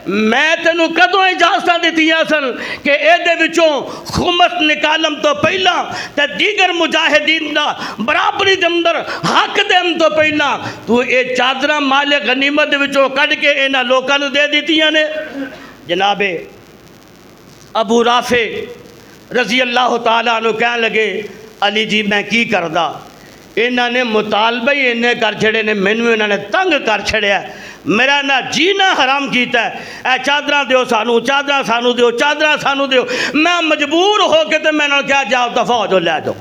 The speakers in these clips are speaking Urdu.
میں تینوں کدوں اجازت دیتیاں سن کہ اے دے وچوں خمس نکالم تو پہلا تے دیگر مجاہدین دا برابری دے اندر حق دیم تو پہلا تو اے چادراں مال غنیمت دے وچوں کڈ کے انہاں لوکاں نوں دے دتیاں نے۔ جناب ابو رافع رضی اللہ تعالیٰ عنہ کہنے لگے علی جی میں کی کردا، انہاں نے مطالبہ ہی انہیں کر چھڑے نے، مینوں انہاں نے تنگ کر چھڑیا، میرا نہ جینا حرام کیتا ہے، اے چادراں دیو سانو، چادراں سانو دیو، چادراں سانو دیو، میں مجبور ہو کے تے میں نے کہا جاؤ دفع ہو جو لے دو۔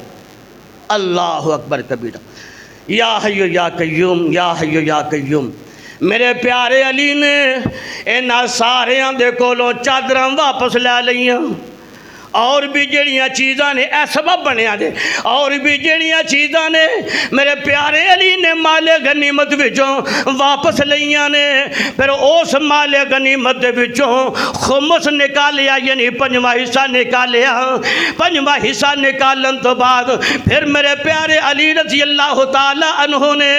اللہ اکبر کبیرہ۔ یا حیو یا قیوم، یا حیو یا قیوم، میرے پیارے علی نے انہاں ساریاں دے کولوں چادراں واپس لے لئیاں، اور بھی جڑیاں چیزاں نے اے سبب بنیا دے، اور بھی جڑیاں چیزاں نے میرے پیارے علی نے مال غنیمت وچوں واپس لئیاں نے۔ پھر اس مال غنیمت دے وچوں خمس نکالیا، یعنی پنجواں حصہ نکالیا۔ پنجواں حصہ نکالن تو بعد پھر میرے پیارے علی رضی اللہ تعالی عنہ نے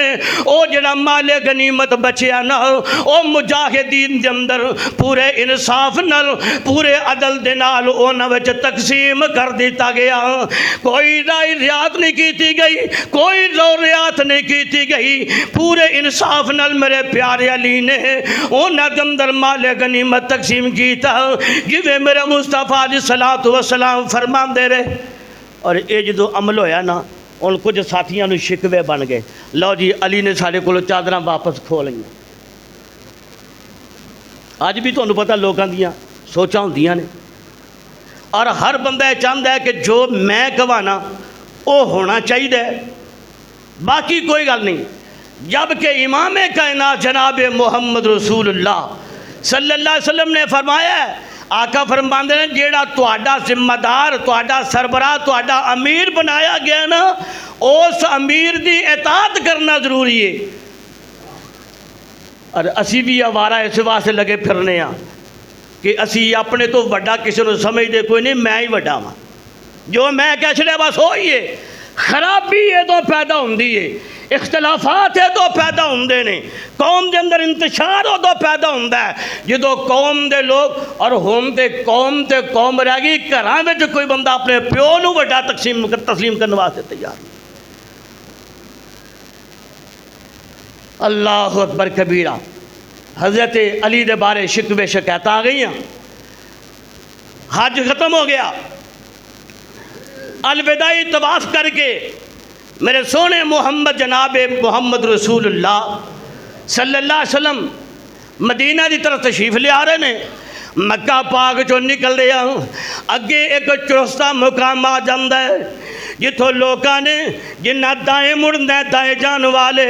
او جڑا مال غنیمت بچیا نا او مجاہدین دے اندر پورے انصاف نال، پورے عدل دے نال انہاں وچ تقسیم کر دیتا گیا۔ کوئی رعایت نہیں کیتی گئی، کوئی رعایت نہیں کیتی گئی، پورے انصاف نال میرے پیارے علی نے انہاں دے اندر مال غنیمت تقسیم کیتا جویں میرے مصطفیٰ علیہ الصلوۃ والسلام فرماندے رہے۔ اور یہ جدو عمل ہویا نا ان کچھ ساتھیاں نو شکوے بن گئے، لو جی علی نے سارے کو چادراں واپس کھو لئیاں۔ اج بھی تمہیں پتہ لوگاں دیاں سوچاں ہوندیاں نے، اور ہر بندہ چاہتا ہے کہ جو میں کہوانا وہ ہونا چاہیے، باقی کوئی گل نہیں۔ جبکہ امام کائنات جناب محمد رسول اللہ صلی اللہ علیہ وسلم نے فرمایا ہے، آقا فرماندے نے جیڑا تہاڈا ذمہ دار، تہاڈا سربراہ، تہاڈا امیر بنایا گیا نا، اس امیر دی اطاعت کرنا ضروری ہے۔ اور اسی بھی آوارہ اس واسطے لگے پھرنے ہاں کہ اسی اپنے تو وڈا کسی نے سمجھ دے کوئی نہیں، میں ہی وڈا ہاں، جو میں کہہ چھڑے بس ہوئی ہے۔ خرابی یہ تو پیدا ہوندی ہے، اختلافات یہ تو پیدا ہوندے نے، قوم دے اندر انتشار ہو تو پیدا ہوندا ہے جدو قوم دے لوگ اور ہون تے قوم رہ گئی، گھراں وچ کوئی بندہ اپنے پیو نو وڈا تسلیم کرنے واسطے تیار نہیں۔ اللہ اکبر کبیرہ۔ حضرت علی دے بارے شکوے شکایت آ گئی ہیں، حج ختم ہو گیا، الوداعی طواف کر کے میرے سونے محمد جناب محمد رسول اللہ صلی اللہ علیہ وسلم مدینہ دی طرف تشریف لے آ رہے ہیں۔ مکہ پاک جو نکل رہے ہیں، اگے ایک چوستہ مقام آ جاندہ ہے جتھوں لوکاں نے جنہ دائیں مڑنا دائیں جان والے،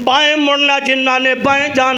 بائیں مڑنا جنہ نے بائیں جان